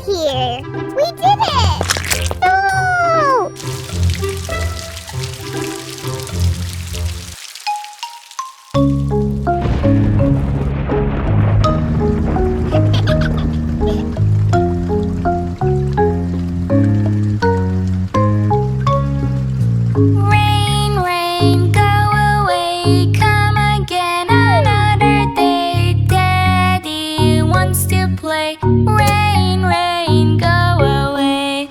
here! We did it! No! Rain, rain, go away, come again another day. Daddy wants to play. Rain, rain, go away.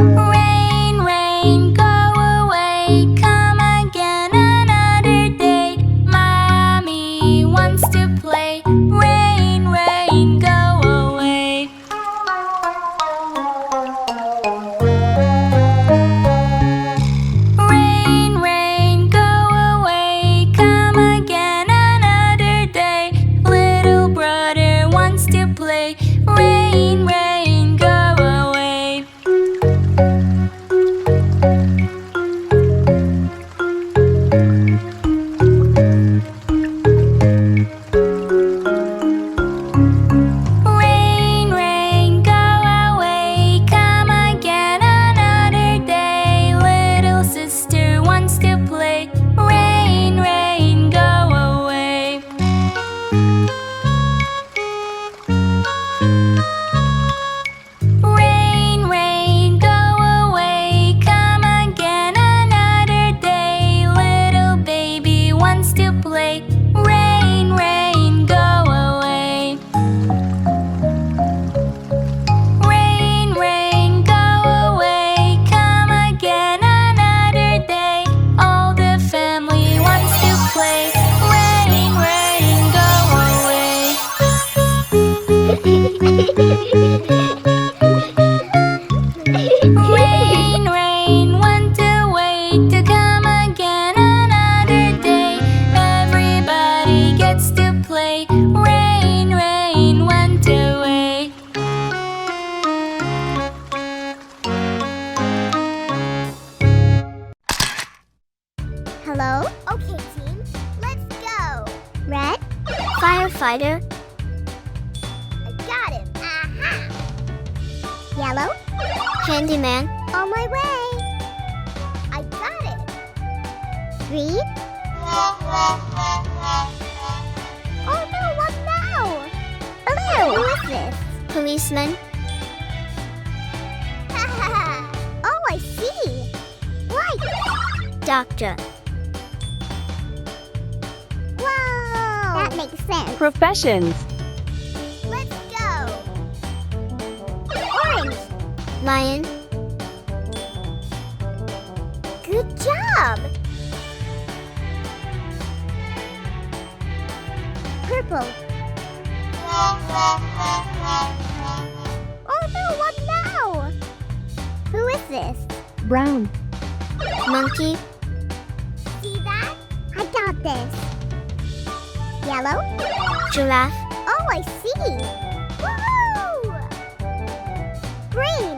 Rain, rain, go away, come again another day. Mommy wants to play. Rain, rain, go away. Rain, rain, go away, come again another day. Little brother wants to play. Rain, rain, go away. Rain, rain, go away, come again another day. Little sister wants to play. Rain, rain, go away. Rain, rain, go away, come again another day. Little baby wants to play. Rain, rain, go away. Rain, rain, go away, come again another day. All the family wants to play. Rain, rain, go away. Rain, rain, went away to come again another day. Everybody gets to play. Rain, rain, went away. Hello? Okay, team. Let's go. Red? Firefighter, I got him. Aha! Yellow? handyman, On my way. I got it. Green? Oh no, what now? Blue! Who is this? policeman, Oh, I see. White. doctor, Wow. That makes sense. Professions. Let's go. Orange. lion, Good job. Purple. Oh no, what now? Who is this? Brown. monkey, See that? I got this. Yellow? giraffe, Oh, I see. Woohoo! Green.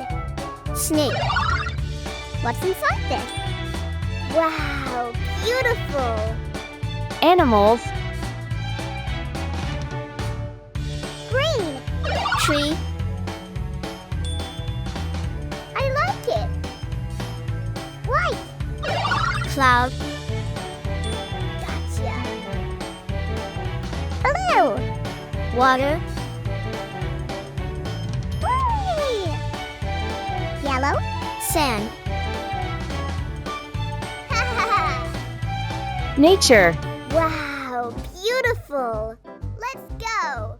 snake, What's inside this? Wow, beautiful. Animals. Green. tree, I like it. White. cloud, Gotcha. Blue. water, Whee! Yellow. sand, Nature. Wow, beautiful. Let's go.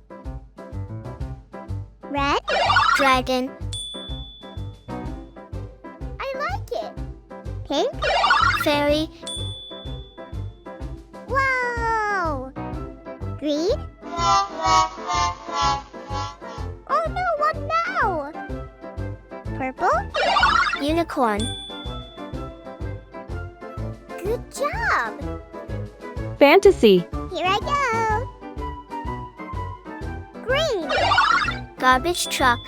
Red. dragon, I like it. Pink. fairy, Wow. Green. Oh no, what now? Purple. unicorn, Good job. Fantasy. Here I go. Green. garbage truck,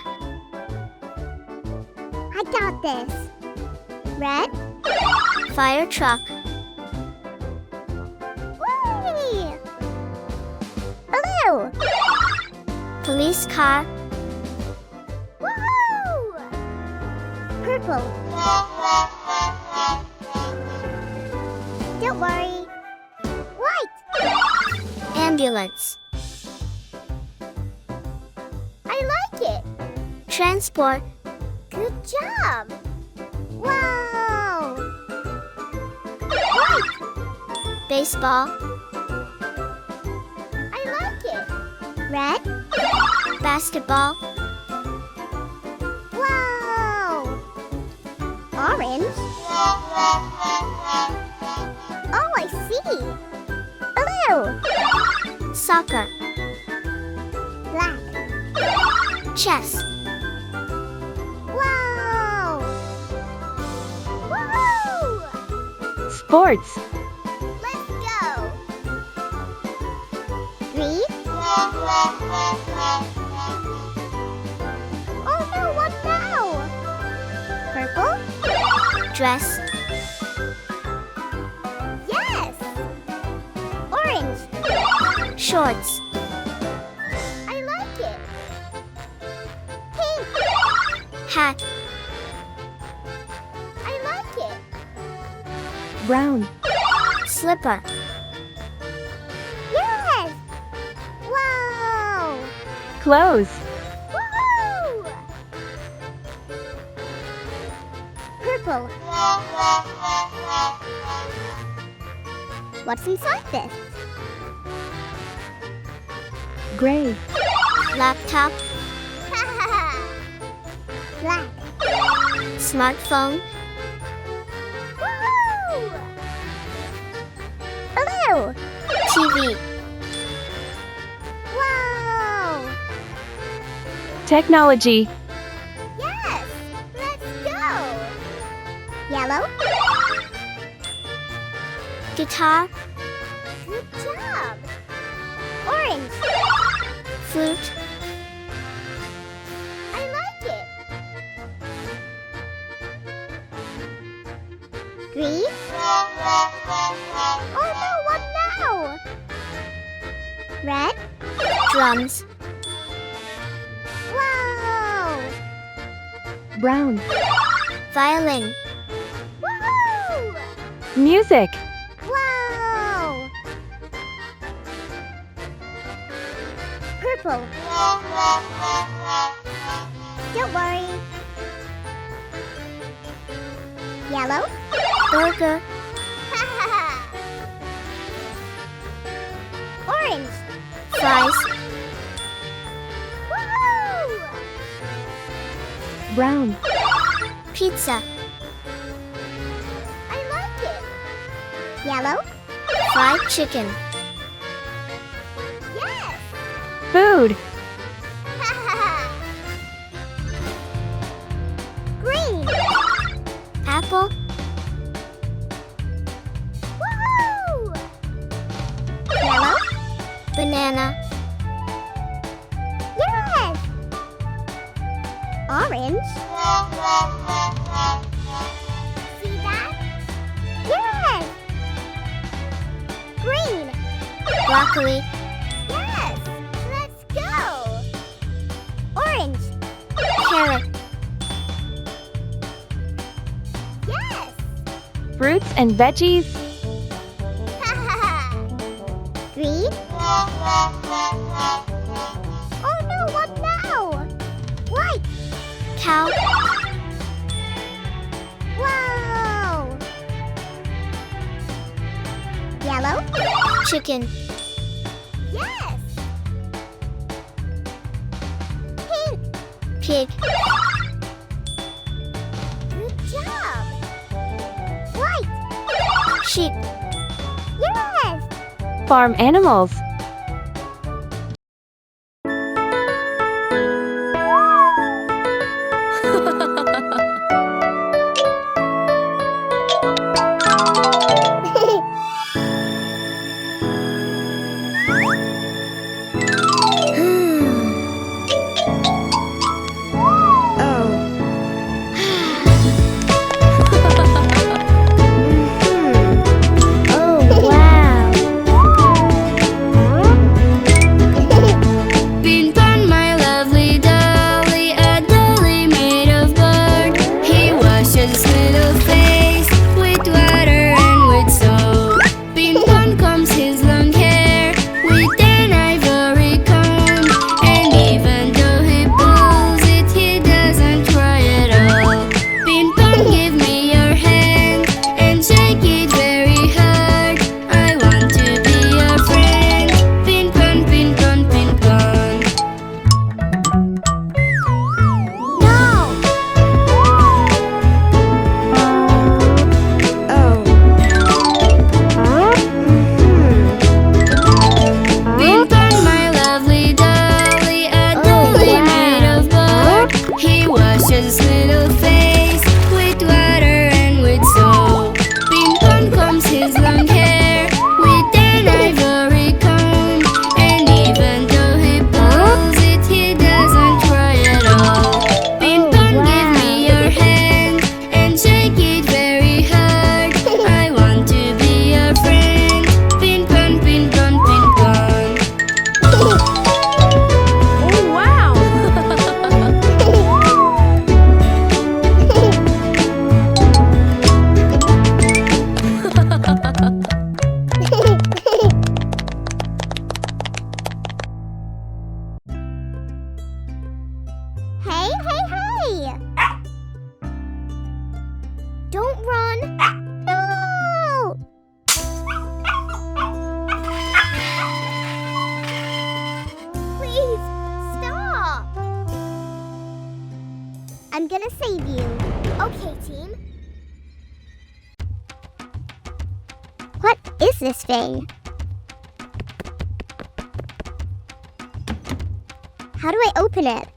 I got this. Red. fire truck, Whee! Blue. Police car. Woohoo! Purple. Don't worry. White. Ambulance. I like it. Transport. Good job. Wow. White. Baseball. I like it. Red. Basketball. Wow. Orange. Oh, I see. Blue. Soccer. Black. Chess. Wow. Woohoo! Sports. Let's go. Green. Oh no, what now? Purple. Dress. Yes. Orange. Shorts. I like it. Pink. Hat. I like it. Brown. Slipper. Yes. Wow. Clothes. Woohoo! Purple. What's inside this? Gray. Laptop. Black. Smartphone. Woohoo! Blue. TV. Wow. Technology. Yes. Let's go. Yellow. Guitar. Good job. Orange. Flute. I like it. Green. Oh no, what now? Red. Drums. Wow. Brown. Violin. Woohoo! Music. Wow. Purple. Don't worry. Yellow. Burger. Orange. Fries. Woohoo! Brown. Pizza. I like it. Yellow. Fried chicken. Yes. Food. Green. Apple. Woohoo! Yellow. Banana. Yes. Orange. See that? Yes. Green. Broccoli. Yes. Let's go. Orange. Carrot. Yes. Fruits and veggies. Green. Oh no, what now? White. Cow. Wow. Yellow. Chicken. Yes. Pink. Pig. Good job. White. Sheep. Yes. Farm animals. Oh, wow. gonna save you. Okay, team. What is this thing? How do I open it?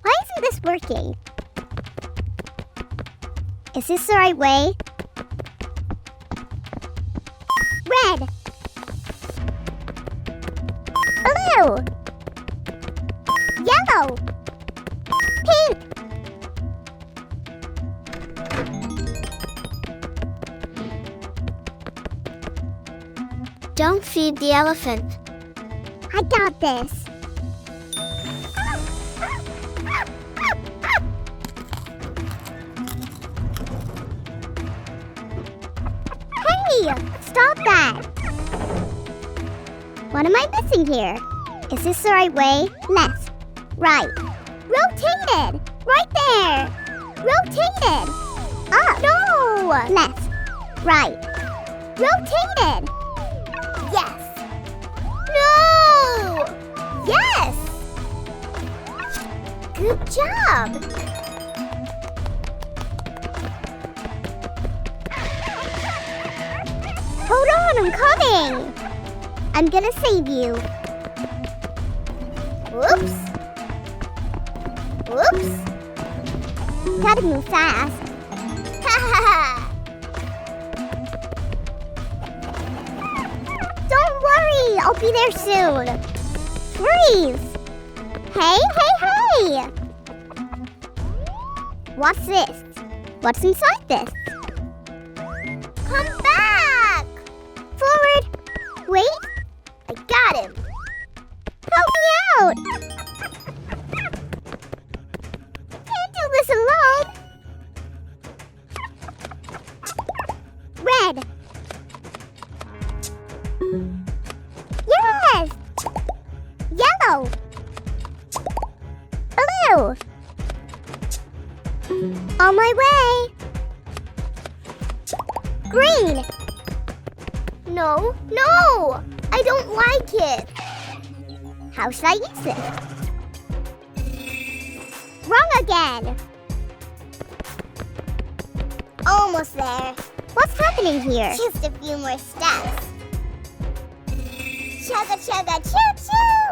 Why isn't this working? Is this the right way? Red. Blue. Yellow. Pink. Don't feed the elephant. I got this. Hey, stop that. What am I missing here? Is this the right way? Left. Right. Rotated. Right there. Rotated. Up. No. Left. Right. Rotated. Yes. No. Yes. Good job. Hold on, I'm coming. I'm gonna save you. Whoops. Whoops. Gotta move fast. Ha ha ha. Don't worry, I'll be there soon. Freeze. Hey, hey, hey. What's this? What's inside this? Come back. Forward. Wait. I got him. Help me out. Can't do this alone. Red. Yes. Yellow. Blue. On my way. Green. No, no. I don't like it. How should I use it? Wrong again. Almost there. What's happening here? Just a few more steps. Chugga chugga choo choo.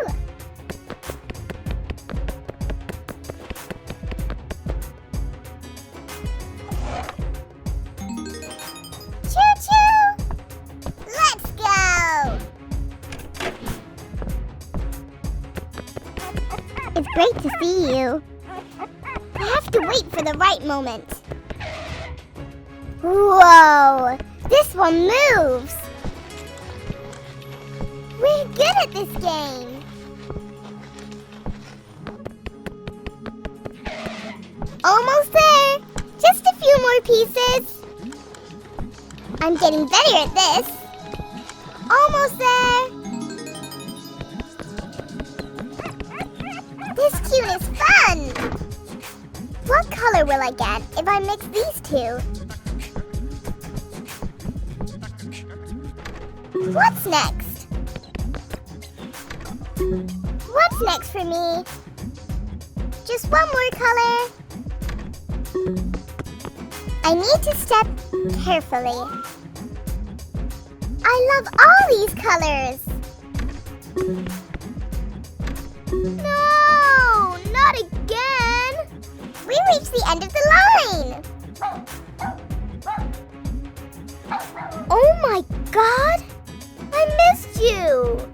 Choo choo. Let's go. It's great to see you. I have to wait for the right moment. Whoa! This one moves! We're good at this game! Almost there! Just a few more pieces! I'm getting better at this! Almost there! This cube is fun! What color will I get if I mix these two? What's next? What's next for me? Just one more color. I need to step carefully. I love all these colors. No, not again. We reached the end of the line. Oh my God. I missed you!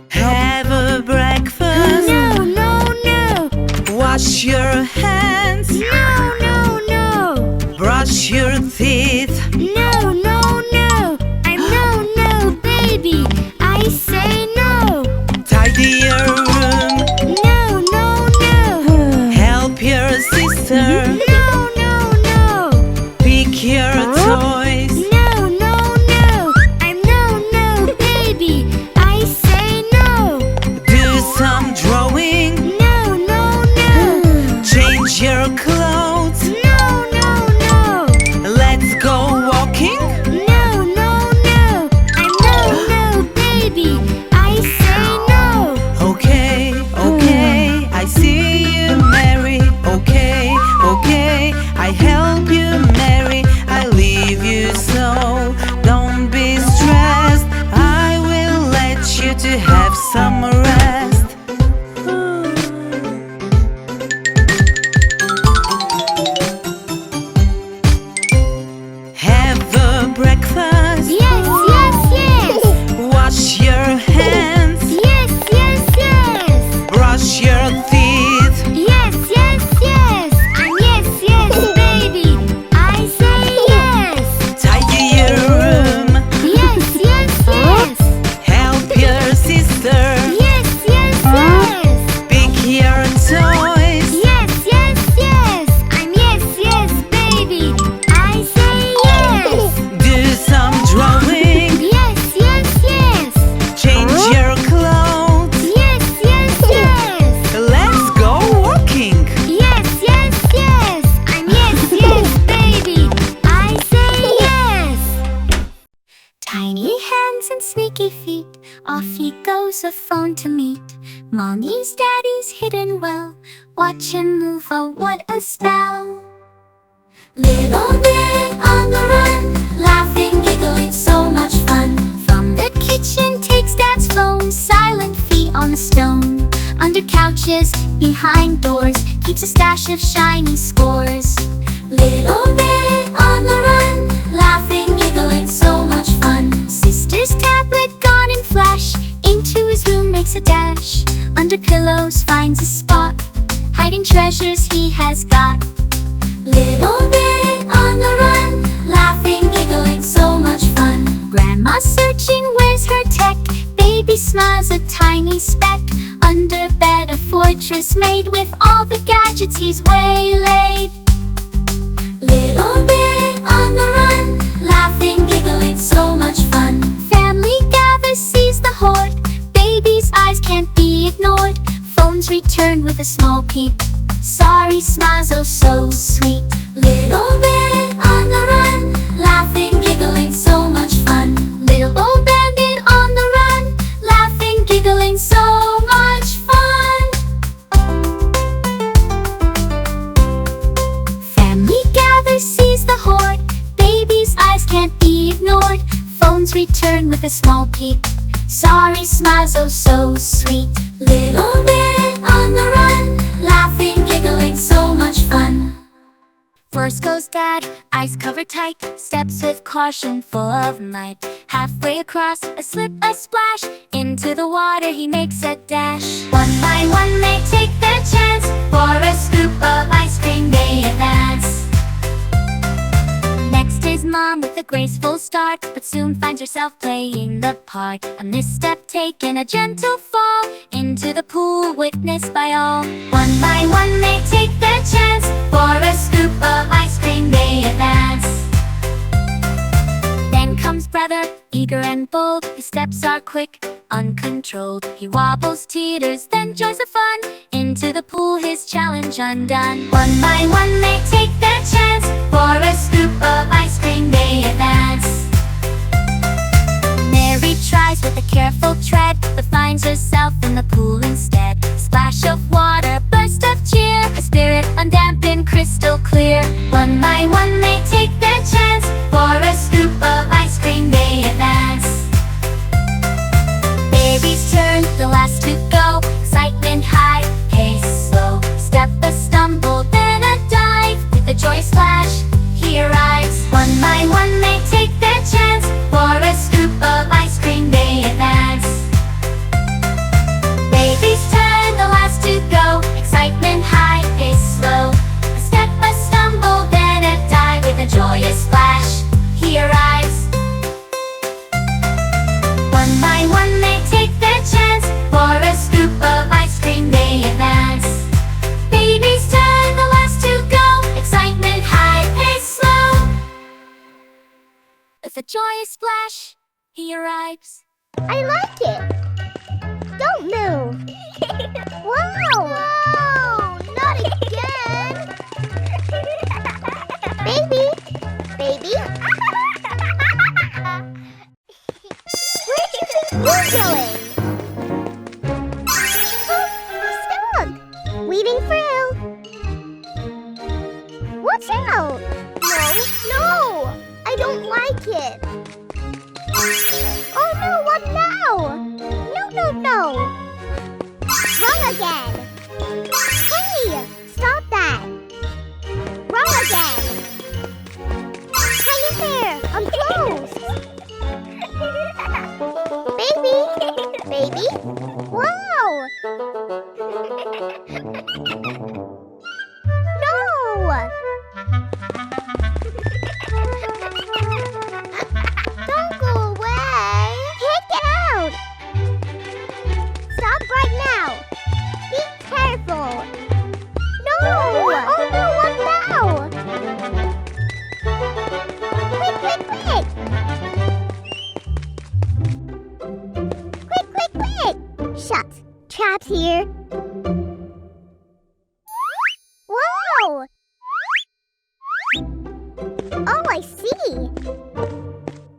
Have a breakfast. No, no, no. Wash your hands. No, no, no. Brush your teeth. No, no, no. I'm no, baby. I say no. Tidy your room. No, no, no. Help your sister. No, no, no. Pick your toys. No, no, no. I'm no, baby. I say no. Do some drawing. No, no, no. Change your clothes. No, no, no. Let's go use a phone to meet Mommy's daddy's hidden well. Watch him move, oh what a spell. Little bit on the run, laughing, giggling, so much fun. From the kitchen takes dad's phone, silent feet on the stone. Under couches, behind doors, keeps a stash of shiny scores. Little bit on the run, laughing, giggling, so much fun. Sister's tablet gone in flash, into his room makes a dash. Under pillows finds a spot, hiding treasures he has got. Little bit on the run, laughing, giggling, so much fun. Grandma's searching, where's her tech? Baby smiles, a tiny speck. Under bed, a fortress made with all the gadgets he's waylaid. Little bit on the run, laughing, giggling, so much fun. Family gathers, sees the horde. Baby's eyes can't be ignored. Phones return with a small peep. Sorry smiles, oh so sweet. Little bit on the run, laughing, giggling, so much fun. Little old bandit on the run, laughing, giggling, so much fun. Family gathers, sees the horde. Baby's eyes can't be ignored. Phones return with a small peep. Sorry smiles, oh so sweet. Little bit on the run, laughing, giggling, so much fun. First goes dad, eyes covered tight, steps with caution, full of might. Halfway across, a slip, a splash, into the water he makes a dash. One by one they take their chance, for a scoop of ice cream they advance. Next is mom with a graceful start, but soon finds herself playing the part. A misstep taken, a gentle fall, into the pool witnessed by all. One by one they take their chance, for a scoop of ice cream they advance. Then comes brother, eager and bold. His steps are quick, uncontrolled. He wobbles, teeters, then joins the fun. Into the pool, his challenge undone. One by one they take their chance, for a scoop of ice cream they advance. Mary tries with a careful tread, but finds herself in the pool instead. Splash of water, burst of cheer, a spirit undampened, crystal clear. One by one they take their chance, for a scoop of ice cream they advance. Baby's turn, the last to go, excitement high, pace slow. Step, a stumble, then a dive, with a joy splash, he arrives. One by one they take their chance, for a scoop of ice cream they advance. Baby's turn, the last to go, excitement high, pace slow. A step, a stumble, then a dive, with a joyous splash, he arrives. One by one they take their chance, for a scoop of ice cream they advance. Baby's turn, the last to go, excitement high, pace slow. With a joyous splash, he arrives. I like it. Don't move. Wow! Whoa! Not again! Baby! Baby! Where do you think you're going? Oh, stuck! Weaving through. Watch out! No! I don't like it. Oh no, what now? No! Wrong again! Hey! Stop that! Wrong again! Hang in there! I'm close! Baby? Wow! No! Don't go away! Hey, get out! Stop right now! Be careful! No! Oh no, what now? Quick! Quick! Shut! Trapped here! Whoa! Oh, I see!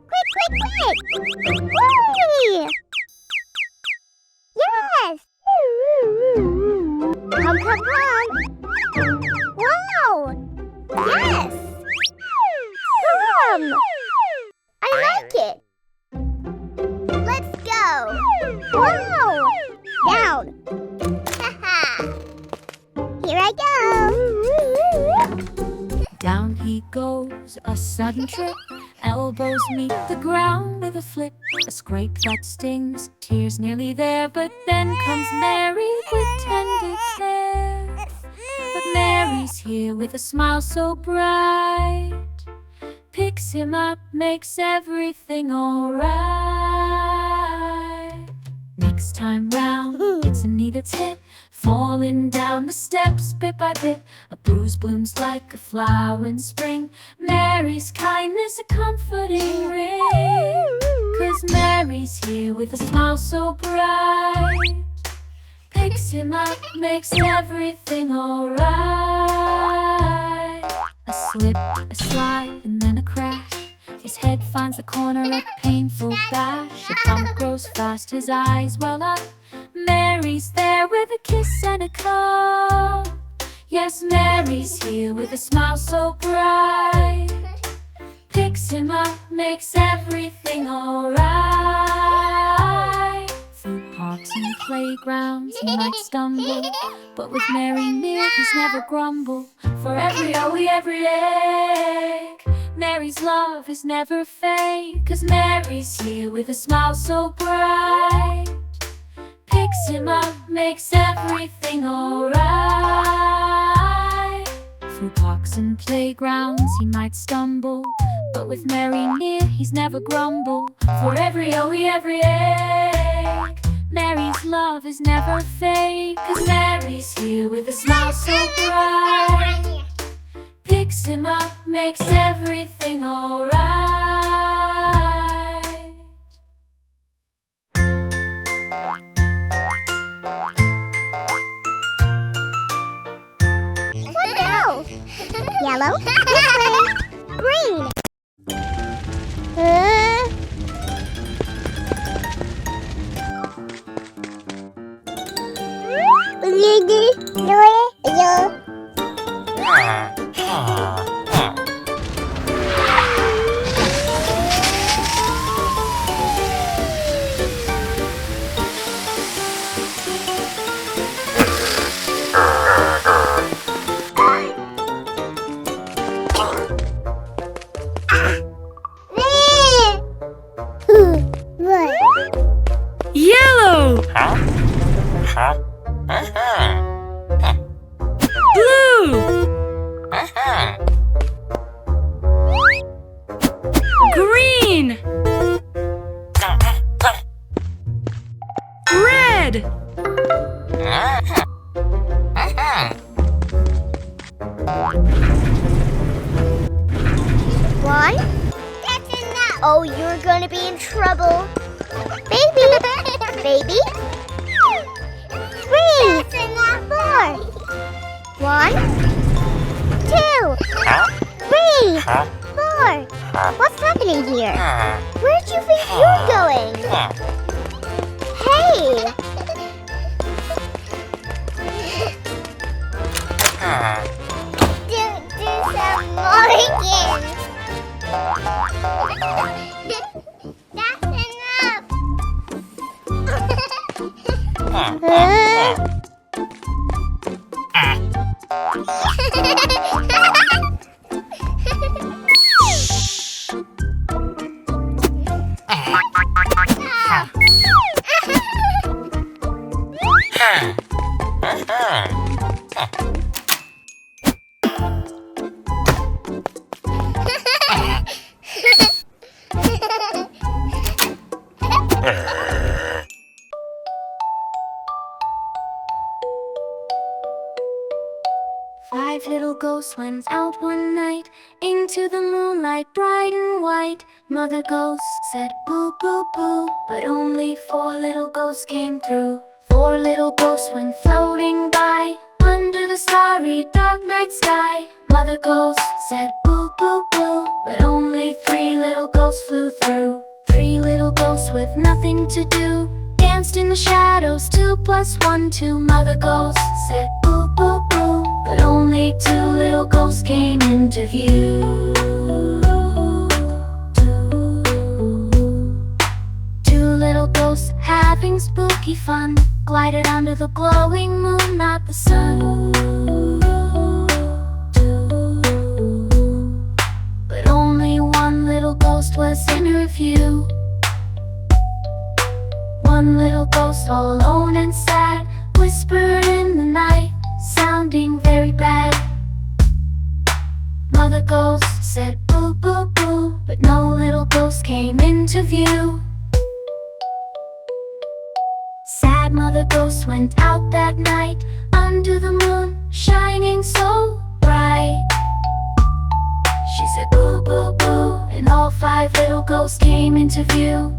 Quick! Whee! come, come. Wow! Yes! Come! I like it. Let's go. Wow! Down. Haha. Here I go. Down he goes, a sudden trip. Elbows meet the ground with a flip. A scrape that stings, tears nearly there. But then comes Mary with tender care. But Mary's here with a smile so bright. Picks him up, makes everything alright. Next time round, it's a knee that's hit. Falling down the steps bit by bit. A bruise blooms like a flower in spring. Mary's kindness a comforting ring. 'Cause Mary's here with a smile so bright. Picks him up, makes everything alright. A slip, a slide, and then a crash. His head finds the corner, a painful bash. A bump grows fast, his eyes well up. Mary's there with a kiss and a cup. Yes, Mary's here with a smile so bright. Picks him up, makes everything alright. Through parks and playgrounds he might stumble, but with Mary near he's never grumble. For every every ache, Mary's love is never fake. 'Cause Mary's here with a smile so bright. Picks him up, makes everything alright. Through parks and playgrounds he might stumble, but with Mary near he's never grumble. For every every ache, Mary's love is never fake. 'Cause Mary's here with a smile so bright. Picks him up, makes everything alright. What now? Yellow. This way. Green. Yellow. Blue. Green. Red. One. That's enough. Oh, you're gonna be in trouble. Baby. Baby. Three. That's enough. Four. One. Two. Three. Four. What's happening here? Where do you think you're going? Hey. Do some more games. That's enough. Five little ghosts went out one night into the moonlight, bright and white. Mother ghost said boo boo boo, but only four little ghosts came through. Four little ghosts went floating by under the starry dark night sky. Mother ghost said boo boo boo, but only three little ghosts flew through. Three little ghosts with nothing to do danced in the shadows. 2 + 1 2. Mother ghost said boo boo, boo. But only two little ghosts came into view. Two little ghosts having spooky fun glided under the glowing moon, not the sun. But only one little ghost was in review. One little ghost all alone and sad whispered in the night, sounding very bad. Mother ghost said boo, boo, boo, but no little ghost came into view. Sad mother ghost went out that night under the moon, shining so bright. She said boo, boo, boo, and all five little ghosts came into view.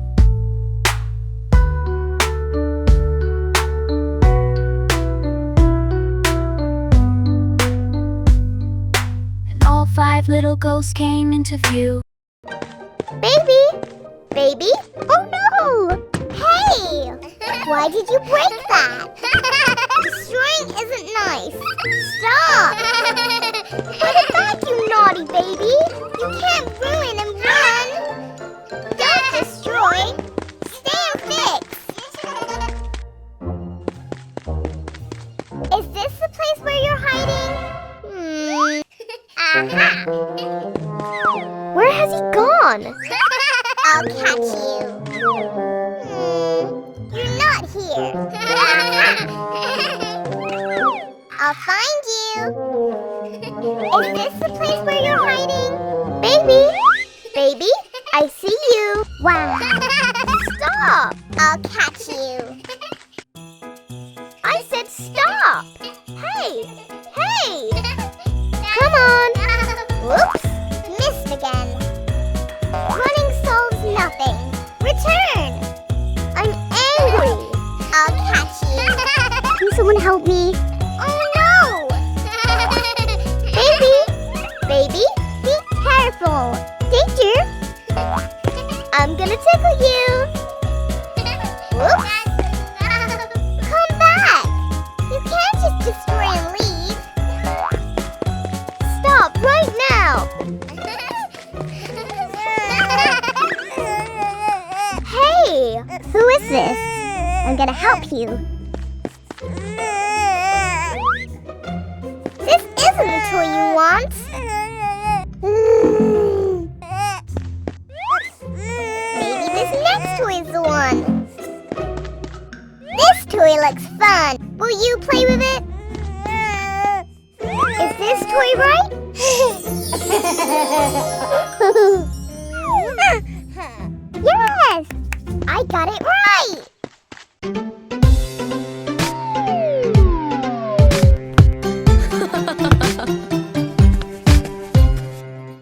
And all five little ghosts came into view. Baby! Baby? Oh no! Hey! Why did you break that? Destroying isn't nice. Stop! Put it back, you naughty baby! You can't ruin and run! Don't destroy! Stay and fix! Is this the place where you're hiding? Aha! Where has he gone? I'll catch you. You're not here. I'll find you. Is this the place where you're hiding? Baby? Baby? I see you. Wow. Stop. I'll catch you. I said stop. Hey. Hey. Come on. Whoops. Missed again. Running solves nothing. Return. I'm angry. I'll catch you. Can someone help me? Oh no! Baby! Baby, be careful. Danger! I'm gonna tickle you. Whoops! Come back! You can't just destroy and leave. Stop right now! Hey! Who is this? I'm gonna help you. This isn't the toy you want. Maybe this next toy is the one. This toy looks fun. Will you play with it? Is this toy right? Yes! I got it right!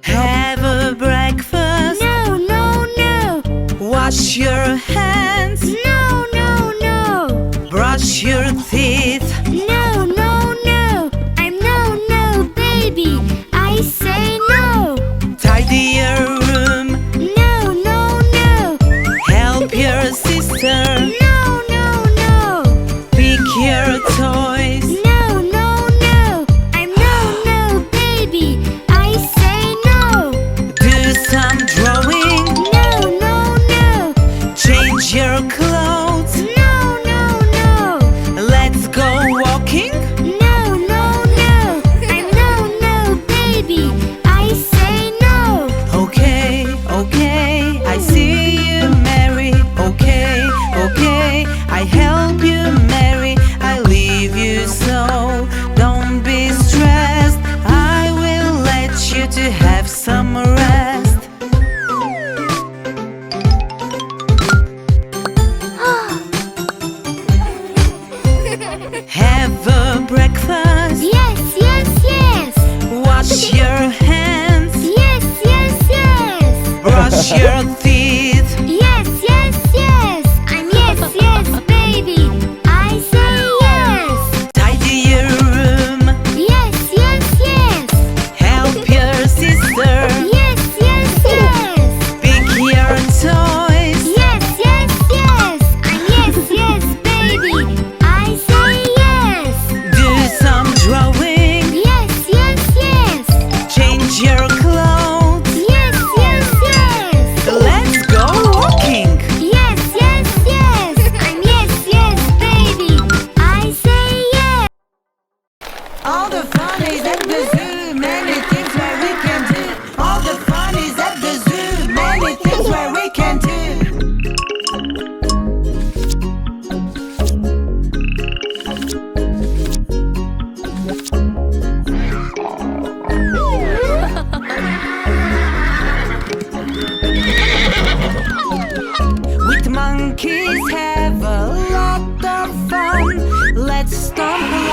Have a breakfast. No, no, no. Wash your hands. No, no, no. Brush your teeth. No, no, no. I'm no, baby. I say no. Tidy your room. No, no, no. Help your sister. No, no, no. Pick your toys. No, no, no. I'm no, baby. I say no. Do some drawing. No, no, no. Change your clothes. No, no, no. Let's go walking. No, no, no. I'm no, baby. I say no. Okay, okay, I see you, Mary. Okay, okay, I help you, Mary. I leave you so. Don't be stressed. I will let you to have some rest. Have a breakfast. Yes, yes, yes. Wash your hands. Yes, yes, yes. Brush your teeth. Yes, yes, yes. I'm yes, baby. I say yes. Tidy your room. Yes, yes, yes. Help your sister. Yes, yes, yes. Pick your toys. Yes, yes, yes. I'm yes, baby. I say yes. Do some drawing. is at the zoo. Many things where we can do. All the fun is at the zoo. Many things where we can do. With monkeys have a lot of fun. Let's stomp